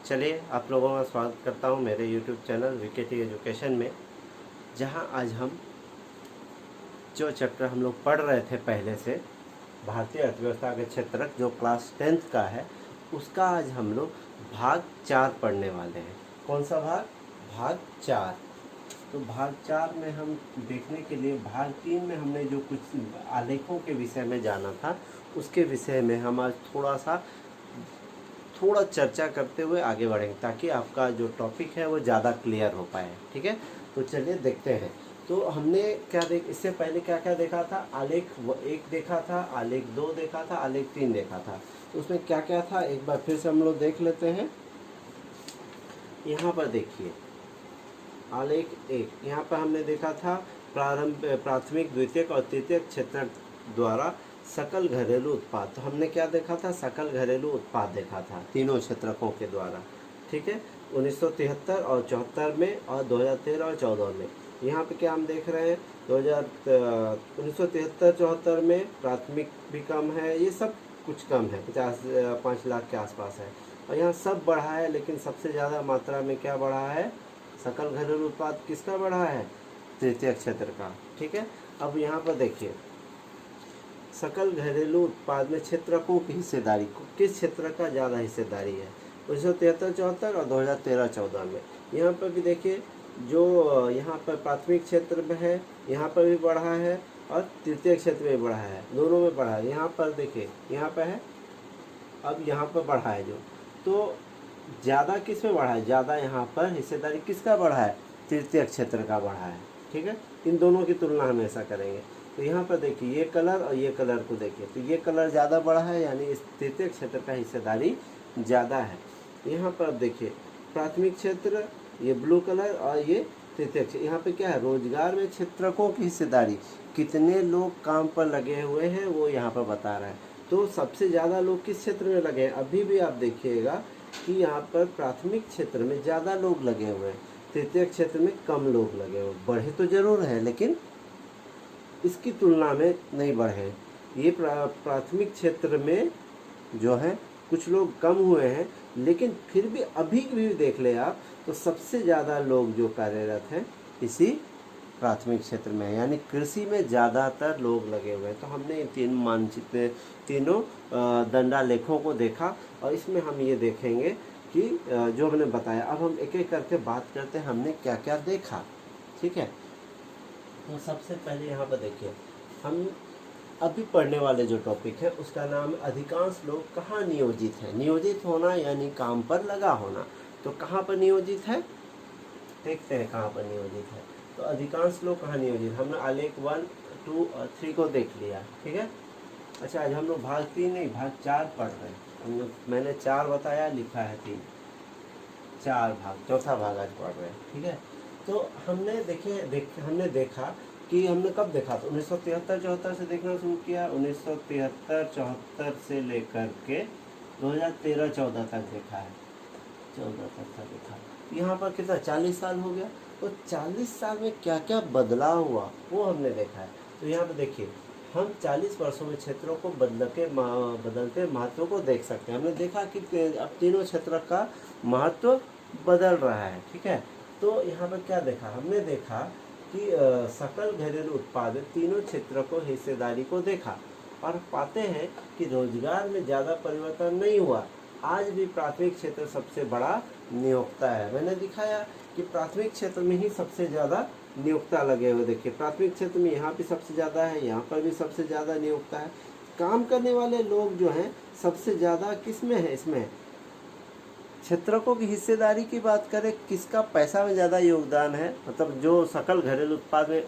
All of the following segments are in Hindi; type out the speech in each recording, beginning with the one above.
चलिए आप लोगों का स्वागत करता हूं मेरे YouTube चैनल वीकेटी एजुकेशन में, जहां आज हम जो चैप्टर हम लोग पढ़ रहे थे पहले से भारतीय अर्थव्यवस्था के क्षेत्रक जो क्लास 10th का है, उसका आज हम लोग भाग 4 पढ़ने वाले हैं। कौन सा भाग? भाग 4। तो भाग 4 में हम देखने के लिए भाग 3 में हमने जो कुछ आलेखों के विषय में जाना था, उसके विषय में हम आज थोड़ा चर्चा करते हुए आगे बढ़ेंगे, ताकि आपका जो टॉपिक है वो ज़्यादा क्लियर हो पाए। ठीक है, तो चलिए देखते हैं। तो हमने इससे पहले क्या क्या देखा था? आलेख 1 देखा था, आलेख 2 देखा था, आलेख 3 देखा था। तो उसमें क्या क्या था एक बार फिर से हम लोग देख लेते हैं। यहाँ पर देखिए, आलेख 1 यहाँ पर हमने देखा था प्राथमिक, द्वितीयक और तृतीयक क्षेत्र द्वारा सकल घरेलू उत्पाद। तो हमने क्या देखा था? सकल घरेलू उत्पाद देखा था तीनों क्षेत्रकों के द्वारा। ठीक है, 1973 और 74 में और 2013 और 14 में। यहाँ पे क्या हम देख रहे हैं? 1973-74 में प्राथमिक भी कम है, ये सब कुछ कम है, 5 लाख के आसपास है। और यहाँ सब बढ़ा है, लेकिन सबसे ज़्यादा मात्रा में क्या बढ़ा है? सकल घरेलू उत्पाद किसका बढ़ा है? तृतीय क्षेत्र का। ठीक है, अब यहाँ पर देखिए, सकल घरेलू उत्पाद में क्षेत्रकों की हिस्सेदारी, किस क्षेत्र का ज़्यादा हिस्सेदारी है? 1973-74 और 2013-14 में। यहाँ पर भी देखिए, जो यहाँ पर प्राथमिक क्षेत्र में है, यहाँ पर भी बढ़ा है और तृतीय क्षेत्र में बढ़ा है, दोनों में बढ़ा है। यहाँ पर देखिए, यहाँ पर है, अब यहाँ पर बढ़ा है जो, तो ज़्यादा किस में बढ़ा है? ज़्यादा यहाँ पर हिस्सेदारी किसका बढ़ा है? तृतीय क्षेत्र का बढ़ा है। ठीक है, इन दोनों की तुलना हम ऐसा करेंगे। तो यहाँ पर देखिए, ये कलर और ये कलर को देखिए, तो ये कलर ज़्यादा बढ़ा है, यानी इस तृतीय क्षेत्र का हिस्सेदारी ज़्यादा है। यहाँ पर अब देखिए, प्राथमिक क्षेत्र ये ब्लू कलर और ये तृतीय क्षेत्र। यहाँ पे क्या है? रोजगार में क्षेत्रकों की हिस्सेदारी, कितने लोग काम पर लगे हुए हैं वो यहाँ पर बता रहा है। तो सबसे ज़्यादा लोग किस क्षेत्र में लगे हैं? अभी भी आप देखिएगा कि यहाँ पर प्राथमिक क्षेत्र में ज़्यादा लोग लगे हुए हैं, तृतीय क्षेत्र में कम लोग लगे हुए। बढ़े तो जरूर हैं, लेकिन इसकी तुलना में नहीं बढ़े। ये प्राथमिक क्षेत्र में जो है कुछ लोग कम हुए हैं, लेकिन फिर भी अभी भी देख ले आप, तो सबसे ज़्यादा लोग जो कार्यरत हैं इसी प्राथमिक क्षेत्र में है, यानी कृषि में ज़्यादातर लोग लगे हुए हैं। तो हमने इन तीनों दंडालेखों को देखा, और इसमें हम ये देखेंगे कि जो हमने बताया। अब हम एक एक करके बात करते हैं हमने क्या क्या देखा। ठीक है, तो सबसे पहले यहाँ पर देखिए, हम अभी पढ़ने वाले जो टॉपिक है उसका नाम अधिकांश लोग कहाँ नियोजित है। नियोजित होना यानी काम पर लगा होना। तो कहाँ पर नियोजित है? देखते हैं कहाँ पर नियोजित है। तो अधिकांश लोग कहाँ नियोजित? हमने आलेख 1, 2 और 3 को देख लिया। ठीक है, अच्छा आज हम लोग भाग 3 नहीं, भाग 4 पढ़ रहे हैं। हम लोग, मैंने 4 बताया, लिखा है 3, 4 भाग, चौथा भाग आज पढ़ रहे हैं। ठीक है, तो हमने हमने देखा कि हमने कब देखा? तो 1973-74 से देखना शुरू किया। 1973-74 से लेकर के 2013-14 तक देखा है, 14 तक का देखा। यहाँ पर कितना 40 साल हो गया। तो 40 साल में क्या क्या बदलाव हुआ वो हमने देखा है। तो यहाँ पर देखिए, हम 40 वर्षों में क्षेत्रों को बदलते महत्व को देख सकते हैं। हमने देखा कि अब तीनों क्षेत्र का महत्व बदल रहा है। ठीक है, तो यहाँ पर क्या देखा? हमने देखा कि सकल घरेलू उत्पाद तीनों क्षेत्रों को हिस्सेदारी को देखा, और पाते हैं कि रोजगार में ज़्यादा परिवर्तन नहीं हुआ। आज भी प्राथमिक क्षेत्र सबसे बड़ा नियोक्ता है। मैंने दिखाया कि प्राथमिक क्षेत्र में ही सबसे ज़्यादा नियोक्ता लगे हुए। देखिए, प्राथमिक क्षेत्र में यहाँ भी सबसे ज़्यादा है, यहाँ पर भी सबसे ज़्यादा नियोक्ता है। काम करने वाले लोग जो हैं सबसे ज़्यादा किस में है? इसमें क्षेत्रकों की हिस्सेदारी की बात करें, किसका पैसा में ज़्यादा योगदान है, मतलब जो सकल घरेलू उत्पाद में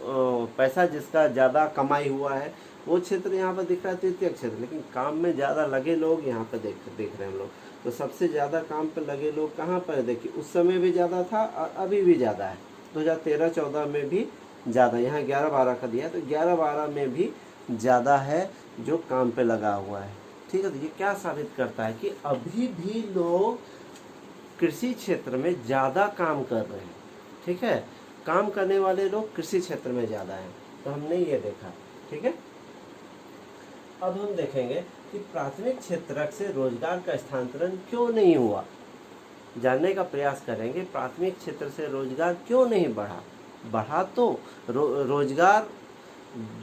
पैसा जिसका ज़्यादा कमाई हुआ है, वो क्षेत्र यहाँ पर दिख रहा है तृतीय क्षेत्र। लेकिन काम में ज़्यादा लगे लोग यहाँ पर देख रहे हैं हम लोग। तो सबसे ज़्यादा काम पर लगे लोग कहाँ पर? देखिए, उस समय भी ज़्यादा था और अभी भी ज़्यादा है। 2013-14 में भी ज़्यादा, यहाँ 11-12 का दिया, तो 11-12 में भी ज़्यादा है जो काम पे लगा हुआ है। ठीक है, तो ये क्या साबित करता है कि अभी भी लोग कृषि क्षेत्र में ज़्यादा काम कर रहे हैं। ठीक है, काम करने वाले लोग कृषि क्षेत्र में ज़्यादा हैं। तो हमने ये देखा। ठीक है, अब हम देखेंगे कि प्राथमिक क्षेत्र से रोजगार का स्थानांतरण क्यों नहीं हुआ। जानने का प्रयास करेंगे प्राथमिक क्षेत्र से रोजगार क्यों नहीं बढ़ा। बढ़ा तो रोजगार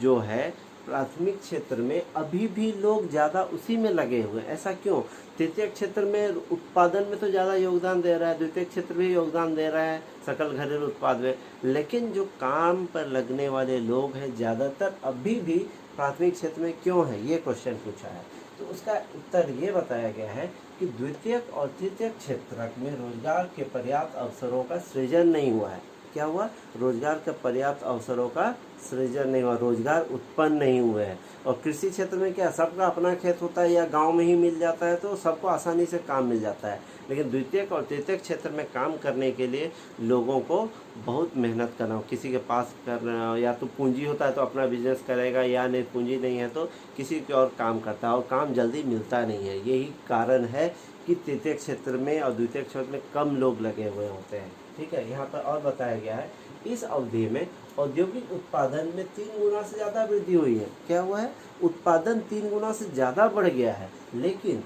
जो है प्राथमिक क्षेत्र में अभी भी लोग ज़्यादा उसी में लगे हुए हैं। ऐसा क्यों? तृतीय क्षेत्र में उत्पादन में तो ज़्यादा योगदान दे रहा है, द्वितीय क्षेत्र भी योगदान दे रहा है सकल घरेलू उत्पाद में, लेकिन जो काम पर लगने वाले लोग हैं ज़्यादातर अभी भी प्राथमिक क्षेत्र में क्यों है, ये क्वेश्चन पूछा है। तो उसका उत्तर ये बताया गया है कि द्वितीयक और तृतीयक क्षेत्र में रोजगार के पर्याप्त अवसरों का सृजन नहीं हुआ है। क्या हुआ? रोजगार के पर्याप्त अवसरों का सृजन नहीं हुआ, रोजगार उत्पन्न नहीं हुए हैं। और कृषि क्षेत्र में क्या, सबका अपना खेत होता है या गांव में ही मिल जाता है, तो सबको आसानी से काम मिल जाता है। लेकिन द्वितीयक और तृतीयक क्षेत्र में काम करने के लिए लोगों को बहुत मेहनत करना हो, किसी के पास करना, या तो पूंजी होता है तो अपना बिजनेस करेगा, या नहीं पूंजी नहीं है तो किसी के और काम करता है, और काम जल्दी मिलता नहीं है। यही कारण है कि तृतीय क्षेत्र में और द्वितीय क्षेत्र में कम लोग लगे हुए होते हैं। ठीक है, यहाँ पर और बताया गया है इस अवधि में औद्योगिक उत्पादन में 3 गुना से ज़्यादा वृद्धि हुई है। क्या हुआ है? उत्पादन 3 गुना से ज़्यादा बढ़ गया है, लेकिन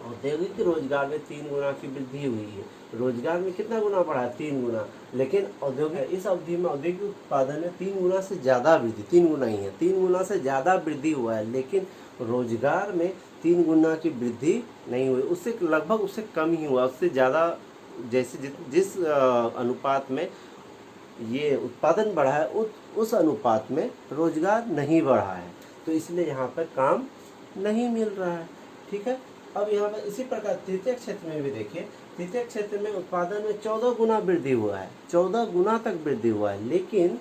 औद्योगिक रोजगार में 3 गुना की वृद्धि हुई है। रोजगार में कितना गुना बढ़ा है? 3 गुना। लेकिन औद्योगिक इस अवधि में औद्योगिक उत्पादन में 3 गुना से ज़्यादा वृद्धि, 3 गुना ही है, 3 गुना से ज़्यादा वृद्धि हुआ है, लेकिन रोजगार में 3 गुना की वृद्धि नहीं हुई, उससे लगभग उससे कम ही हुआ। उससे ज़्यादा जैसे जिस अनुपात में ये उत्पादन बढ़ा है उस अनुपात में रोजगार नहीं बढ़ा है, तो इसलिए यहाँ पर काम नहीं मिल रहा है। ठीक है, अब यहाँ पर इसी प्रकार तृतीय क्षेत्र में भी देखिए, तृतीय क्षेत्र में उत्पादन में 14 गुना वृद्धि हुआ है, 14 गुना तक वृद्धि हुआ है, लेकिन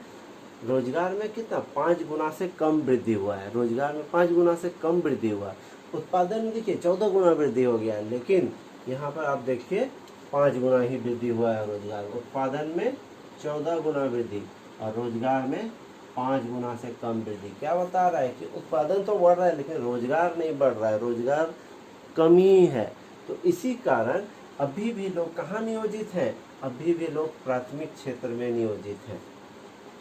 रोजगार में कितना? 5 गुना से कम वृद्धि हुआ है। रोजगार में 5 गुना से कम वृद्धि हुआ है। उत्पादन में देखिए 14 गुना वृद्धि हो गया है, लेकिन यहाँ पर आप देखिए 5 गुना ही वृद्धि हुआ है रोजगार। उत्पादन में 14 गुना वृद्धि और रोजगार में 5 गुना से कम वृद्धि। क्या बता रहा है कि उत्पादन तो बढ़ रहा है लेकिन रोजगार नहीं बढ़ रहा है, रोजगार कमी है। तो इसी कारण अभी भी लोग कहाँ नियोजित हैं? अभी भी लोग प्राथमिक क्षेत्र में नियोजित हैं।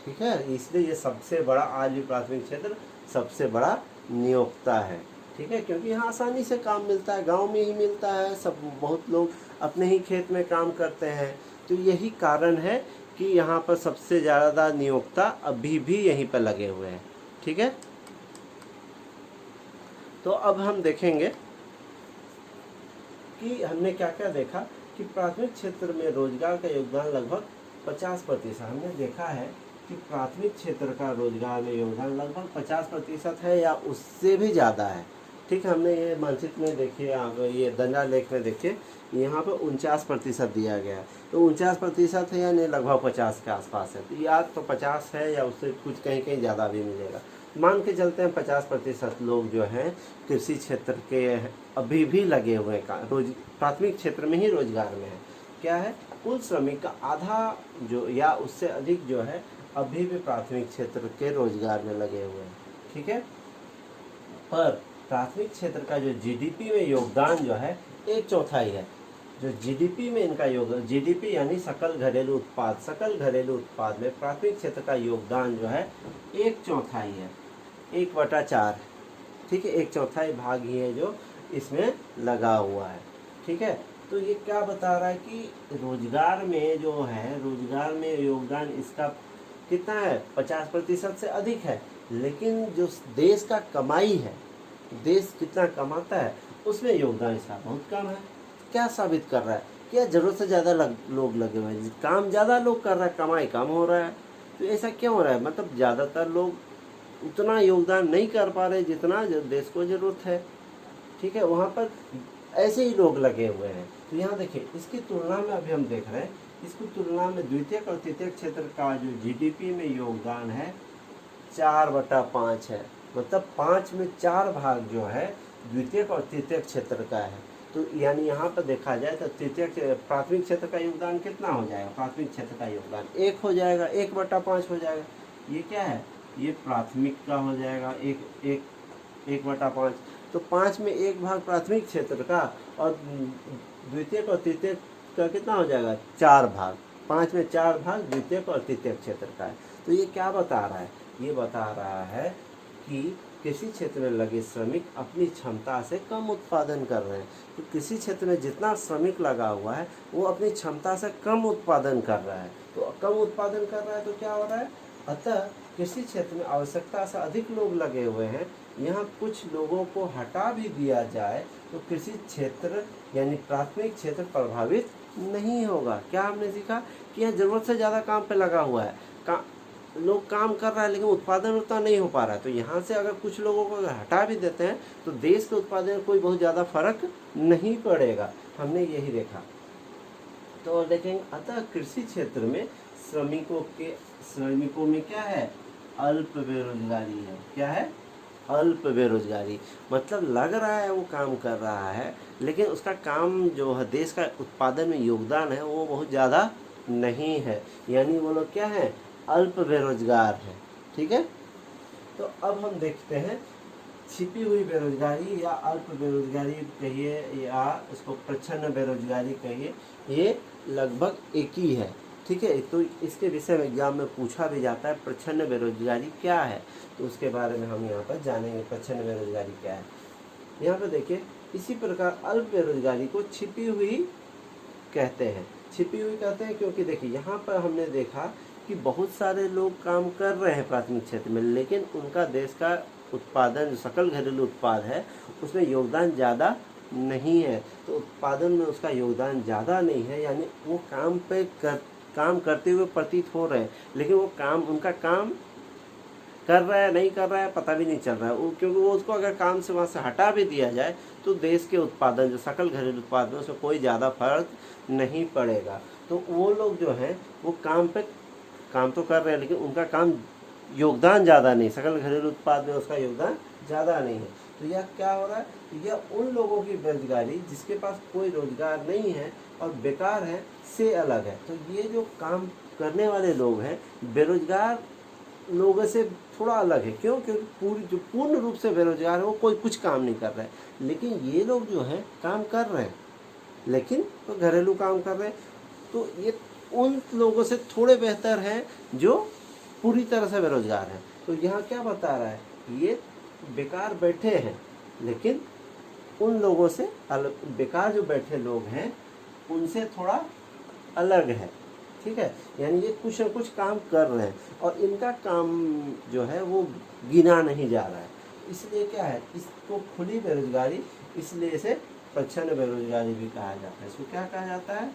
ठीक है, इसलिए ये सबसे बड़ा, आज भी प्राथमिक क्षेत्र सबसे बड़ा नियोक्ता है। ठीक है, क्योंकि यहाँ आसानी से काम मिलता है, गांव में ही मिलता है, सब बहुत लोग अपने ही खेत में काम करते हैं। तो यही कारण है कि यहाँ पर सबसे ज़्यादा नियोक्ता अभी भी यहीं पर लगे हुए हैं। ठीक है, तो अब हम देखेंगे कि हमने क्या क्या देखा कि प्राथमिक क्षेत्र में रोजगार का योगदान लगभग 50%। हमने देखा है कि प्राथमिक क्षेत्र का रोजगार में योगदान लगभग 50% है या उससे भी ज़्यादा है। ठीक है, हमने ये मानचित्र में देखिए, आप ये दंडा लेख में देखिए, यहाँ पे 49% दिया गया है, तो 49% है यानी लगभग 50 के आसपास है। तो या तो 50 है या उससे कुछ कहीं कहीं ज़्यादा भी मिलेगा। मान के चलते हैं 50% लोग जो हैं कृषि क्षेत्र के अभी भी लगे हुए हैं, प्राथमिक क्षेत्र में ही रोजगार में है। क्या है? कुल श्रमिक का आधा जो या उससे अधिक जो है अभी भी प्राथमिक क्षेत्र के रोजगार में लगे हुए हैं। ठीक है, पर प्राथमिक क्षेत्र का जो जीडीपी में योगदान जो है 1/4 है। जो जीडीपी में इनका योगदान, जीडीपी यानी सकल घरेलू उत्पाद, सकल घरेलू उत्पाद में प्राथमिक क्षेत्र का योगदान जो है 1/4 है, 1/4। ठीक है, 1/4 भाग ही है जो इसमें लगा हुआ है। ठीक है, तो ये क्या बता रहा है कि रोजगार में जो है, रोजगार में योगदान इसका कितना है? 50% से अधिक है, लेकिन जो देश का कमाई है, देश कितना कमाता है, उसमें योगदान इसका बहुत कम है। क्या साबित कर रहा है? क्या जरूरत से ज़्यादा लोग लगे हुए हैं, काम ज़्यादा लोग कर रहा है, कमाई कम हो रहा है। तो ऐसा क्यों हो रहा है? मतलब ज़्यादातर लोग उतना योगदान नहीं कर पा रहे जितना जो देश को ज़रूरत है। ठीक है, वहाँ पर ऐसे ही लोग लगे हुए हैं। तो यहाँ देखिए, इसकी तुलना में अभी हम देख रहे हैं, इसकी तुलना में द्वितीय और तृतीय क्षेत्र का जो जीडीपी में योगदान है 4/5 है। मतलब 5 में 4 भाग जो है द्वितीय और तृतीय क्षेत्र का है। तो यानी यहाँ पर देखा जाए तो तृतीय प्राथमिक क्षेत्र का योगदान कितना हो जाएगा? प्राथमिक क्षेत्र का योगदान 1 हो जाएगा, 1/5 हो जाएगा। ये क्या है? ये प्राथमिक का हो जाएगा 1/5। तो 5 में 1 भाग प्राथमिक क्षेत्र का और द्वितीय और तृतीय का कितना हो जाएगा? 4 भाग। 5 में 4 भाग द्वितीय और तृतीय क्षेत्र का है। तो ये क्या बता रहा है? ये बता रहा है कि कृषि क्षेत्र में लगे श्रमिक अपनी क्षमता से कम उत्पादन कर रहे हैं। तो कृषि क्षेत्र में जितना श्रमिक लगा हुआ है वो अपनी क्षमता से कम उत्पादन कर रहा है। तो कम उत्पादन कर रहा है तो क्या हो रहा है, अतः कृषि क्षेत्र में आवश्यकता से अधिक लोग लगे हुए हैं। यहाँ कुछ लोगों को हटा भी दिया जाए तो कृषि क्षेत्र यानी प्राथमिक क्षेत्र प्रभावित नहीं होगा। क्या हमने सीखा कि यहाँ ज़रूरत से ज़्यादा काम पे लगा हुआ है, लोग काम कर रहा है लेकिन उत्पादन उतना नहीं हो पा रहा है। तो यहाँ से अगर कुछ लोगों को हटा भी देते हैं तो देश के उत्पादन में कोई बहुत ज़्यादा फर्क नहीं पड़ेगा। हमने यही देखा। तो देखेंगे अतः कृषि क्षेत्र में श्रमिकों में क्या है, अल्प बेरोजगारी है। क्या है, अल्प बेरोजगारी। मतलब लग रहा है वो काम कर रहा है लेकिन उसका काम जो है देश का उत्पादन में योगदान है वो बहुत ज़्यादा नहीं है, यानी वो लोग क्या है, अल्प बेरोजगार है। ठीक है। तो अब हम देखते हैं छिपी हुई बेरोजगारी या अल्प बेरोजगारी कहिए या इसको प्रच्छन्न बेरोजगारी कहिए, ये लगभग एक ही है। ठीक है। तो इसके विषय में एग्जाम में पूछा भी जाता है प्रच्छन्न बेरोजगारी क्या है, तो उसके बारे में हम यहाँ पर जानेंगे प्रच्छन्न बेरोजगारी क्या है। यहाँ पर देखिए इसी प्रकार अल्प बेरोजगारी को छिपी हुई कहते हैं। छिपी हुई कहते हैं क्योंकि देखिए यहाँ पर हमने देखा कि बहुत सारे लोग काम कर रहे हैं प्राथमिक क्षेत्र में लेकिन उनका देश का उत्पादन जो सकल घरेलू उत्पाद है उसमें योगदान ज़्यादा नहीं है। तो उत्पादन में उसका योगदान ज़्यादा नहीं है, यानी वो काम करते हुए प्रतीत हो रहे हैं लेकिन वो उनका काम कर रहा है नहीं कर रहा है पता भी नहीं चल रहा है वो, क्योंकि वो उसको अगर काम से वहाँ से हटा भी दिया जाए तो देश के उत्पादन जो सकल घरेलू उत्पाद में उसमें कोई ज़्यादा फर्क नहीं पड़ेगा। तो वो लोग जो हैं वो काम तो कर रहे हैं लेकिन उनका काम योगदान ज़्यादा नहीं, सकल घरेलू उत्पाद में उसका योगदान ज़्यादा नहीं है। तो यह क्या हो रहा है, यह उन लोगों की बेरोजगारी जिसके पास कोई रोजगार नहीं है और बेकार है से अलग है। तो ये जो काम करने वाले लोग हैं बेरोजगार लोगों से थोड़ा अलग है। क्यों? क्योंकि जो पूर्ण रूप से बेरोजगार है वो कोई कुछ काम नहीं कर रहा है, लेकिन ये लोग जो हैं काम कर रहे हैं लेकिन तो घरेलू काम कर रहे हैं। तो ये उन लोगों से थोड़े बेहतर हैं जो पूरी तरह से बेरोजगार हैं। तो यहाँ क्या बता रहा है, ये बेकार बैठे हैं लेकिन उन लोगों से अलग, बेकार जो बैठे लोग हैं उनसे थोड़ा अलग है। ठीक है। यानी ये कुछ न कुछ काम कर रहे हैं और इनका काम जो है वो गिना नहीं जा रहा है, इसलिए क्या है, इसको खुली बेरोजगारी, इसलिए इसे प्रच्छन्न बेरोजगारी भी कहा जाता है। इसको क्या कहा जाता है,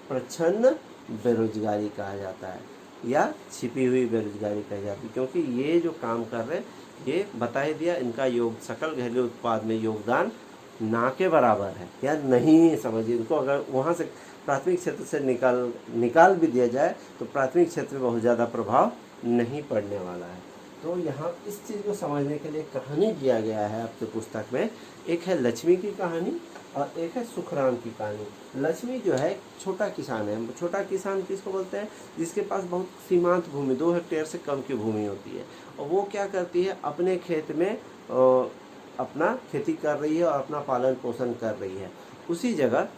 प्रच्छन्न बेरोजगारी कहा जाता है या छिपी हुई बेरोजगारी कही जाती है। क्योंकि ये जो काम कर रहे हैं ये बता ही दिया इनका सकल घरेलू उत्पाद में योगदान ना के बराबर है या नहीं। समझिए इनको अगर वहाँ से प्राथमिक क्षेत्र से निकाल भी दिया जाए तो प्राथमिक क्षेत्र में बहुत ज़्यादा प्रभाव नहीं पड़ने वाला है। तो यहाँ इस चीज़ को समझने के लिए कहानी दिया गया है आपके पुस्तक में। एक है लक्ष्मी की कहानी और एक है सुखराम की कहानी। लक्ष्मी जो है छोटा किसान है। छोटा किसान किसको बोलते हैं, जिसके पास बहुत सीमांत भूमि 2 हेक्टेयर से कम की भूमि होती है और वो क्या करती है अपने खेत में अपना खेती कर रही है और अपना पालन पोषण कर रही है। उसी जगह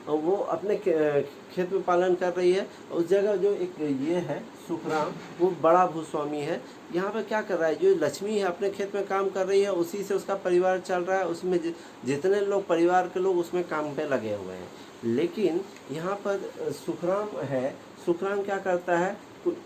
वो अपने खेत में पालन कर रही है। उस जगह जो एक ये है सुखराम, वो बड़ा भूस्वामी है। यहाँ पे क्या कर रहा है, जो लक्ष्मी है अपने खेत में काम कर रही है, उसी से उसका परिवार चल रहा है। उसमें जितने लोग परिवार के लोग उसमें काम पे लगे हुए हैं। लेकिन यहाँ पर सुखराम है, सुखराम क्या करता है,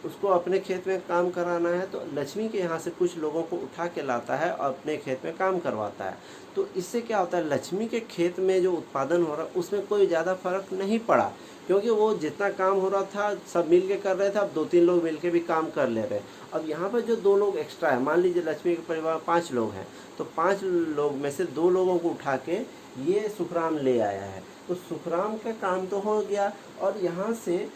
उसको अपने खेत में काम कराना है तो लक्ष्मी के यहाँ से कुछ लोगों को उठा के लाता है और अपने खेत में काम करवाता है। तो इससे क्या होता है, लक्ष्मी के खेत में जो उत्पादन हो रहा है उसमें कोई ज़्यादा फर्क नहीं पड़ा, क्योंकि वो जितना काम हो रहा था सब मिल के कर रहे थे। अब 2-3 लोग मिल के भी काम कर ले रहे हैं। अब यहाँ पर जो 2 लोग एक्स्ट्रा है, मान लीजिए लक्ष्मी के परिवार 5 लोग हैं, तो 5 लोग में से 2 लोगों को उठा के ये सुखराम ले आया है। तो सुखराम का काम तो हो गया और यहाँ से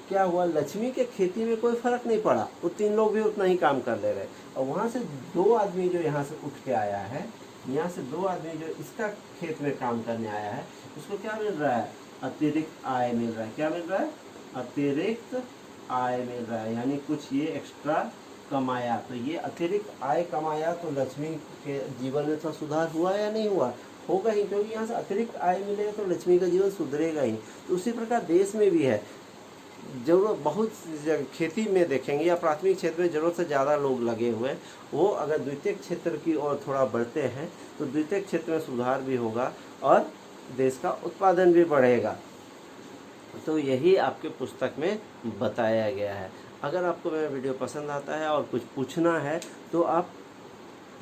क्या हुआ, लक्ष्मी के खेती में कोई फर्क नहीं पड़ा, वो 3 लोग भी उतना ही काम कर ले रहे। और वहाँ से 2 आदमी जो यहाँ से उठ के आया है, यहाँ से 2 आदमी जो इसका खेत में काम करने आया है, उसको क्या मिल रहा है, अतिरिक्त आय मिल रहा है। क्या मिल रहा है, अतिरिक्त आय मिल रहा है, यानी कुछ ये एक्स्ट्रा कमाया। तो ये अतिरिक्त आय कमाया तो लक्ष्मी के जीवन में थोड़ा सुधार हुआ या नहीं हुआ, होगा ही, क्योंकि यहाँ से अतिरिक्त आय मिलेगा तो लक्ष्मी का जीवन सुधरेगा ही। तो उसी प्रकार देश में भी है, जरूरत बहुत खेती में देखेंगे या प्राथमिक क्षेत्र में ज़रूरत से ज़्यादा लोग लगे हुए हैं, वो अगर द्वितीयक क्षेत्र की ओर थोड़ा बढ़ते हैं तो द्वितीयक क्षेत्र में सुधार भी होगा और देश का उत्पादन भी बढ़ेगा। तो यही आपके पुस्तक में बताया गया है। अगर आपको मेरा वीडियो पसंद आता है और कुछ पूछना है तो आप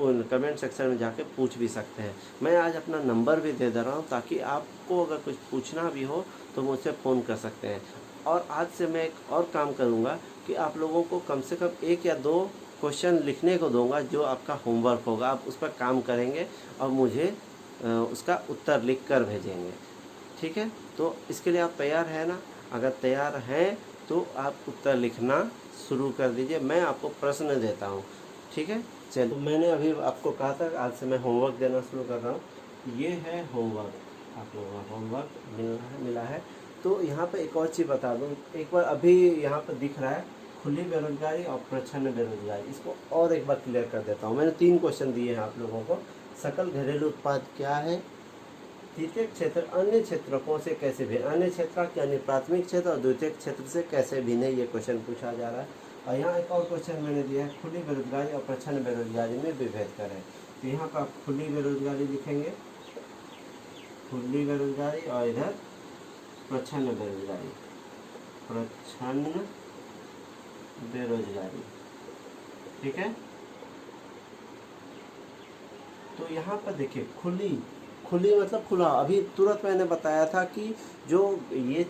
कमेंट सेक्शन में जाके पूछ भी सकते हैं। मैं आज अपना नंबर भी दे रहा हूँ ताकि आपको अगर कुछ पूछना भी हो तो मुझसे फ़ोन कर सकते हैं। और आज से मैं एक और काम करूँगा कि आप लोगों को कम से कम 1 या 2 क्वेश्चन लिखने को दूंगा, जो आपका होमवर्क होगा। आप उस पर काम करेंगे और मुझे उसका उत्तर लिख कर भेजेंगे, ठीक है। तो इसके लिए आप तैयार हैं ना? अगर तैयार हैं तो आप उत्तर लिखना शुरू कर दीजिए। मैं आपको प्रश्न देता हूँ, ठीक है। चलो, मैंने अभी आपको कहा था आज से मैं होमवर्क देना शुरू कर रहा हूँ। ये है होमवर्क, आप लोगों का होमवर्क मिला है। तो यहाँ पे एक और चीज़ बता दूँ, एक बार अभी यहाँ पर दिख रहा है खुली बेरोजगारी और प्रच्छन्न बेरोजगारी, इसको और एक बार क्लियर कर देता हूँ। मैंने 3 क्वेश्चन दिए हैं आप लोगों को। सकल घरेलू उत्पाद क्या है, तृतीय क्षेत्र अन्य क्षेत्रों से कैसे भिन्न, अन्य क्षेत्र यानी प्राथमिक क्षेत्र और द्वितीय क्षेत्र से कैसे भिन्न है, ये क्वेश्चन पूछा जा रहा है। और यहाँ एक और क्वेश्चन मैंने दिया है, खुली बेरोजगारी और प्रच्छन्न बेरोजगारी में विभेद करें। तो यहाँ पर आप खुली बेरोजगारी लिखेंगे, खुली बेरोजगारी, और इधर प्रच्छन्न बेरोजगारी, प्रच्छन्न बेरोजगारी, ठीक है। तो यहाँ पर देखिए खुली, खुली मतलब खुला। अभी तुरंत मैंने बताया था कि जो ये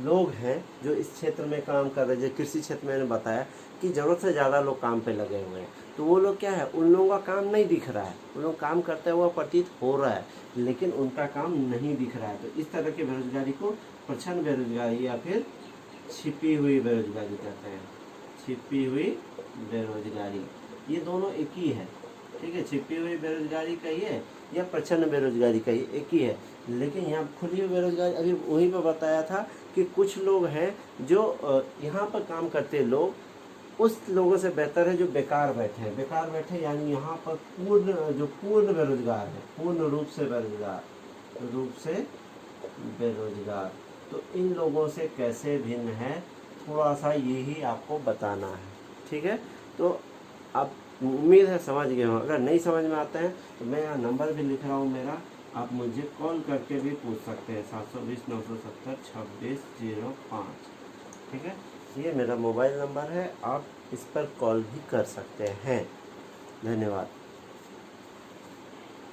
लोग हैं जो इस क्षेत्र में काम कर रहे हैं, जो कृषि क्षेत्र में मैंने बताया कि ज़रूरत से ज़्यादा लोग काम पे लगे हुए हैं, तो वो लोग क्या है, उन लोगों का काम नहीं दिख रहा है। उन लोग काम करते हुआ प्रतीत हो रहा है लेकिन उनका काम नहीं दिख रहा है। तो इस तरह की बेरोजगारी को प्रच्छन्न बेरोजगारी या फिर छिपी हुई बेरोजगारी कहते हैं। छिपी हुई बेरोजगारी, ये दोनों एक ही है, ठीक है। छिपी हुई बेरोजगारी कहिए या प्रच्छन्न बेरोजगारी कहिए, एक ही है। लेकिन यहाँ खुली हुई बेरोजगारी अभी वहीं पर बताया था कि कुछ लोग हैं जो यहाँ पर काम करते लोग उस लोगों से बेहतर है जो बेकार बैठे हैं। बेकार बैठे यानी यहाँ पर पूर्ण बेरोजगार है, पूर्ण रूप से बेरोजगार। तो इन लोगों से कैसे भिन्न है, थोड़ा सा यही आपको बताना है, ठीक है। तो आप उम्मीद है समझ गए हो। अगर नहीं समझ में आता है तो मैं यहाँ नंबर भी लिख रहा हूँ मेरा, आप मुझे कॉल करके भी पूछ सकते हैं, 720 970 2605, ठीक है। ये मेरा मोबाइल नंबर है, आप इस पर कॉल भी कर सकते हैं। धन्यवाद।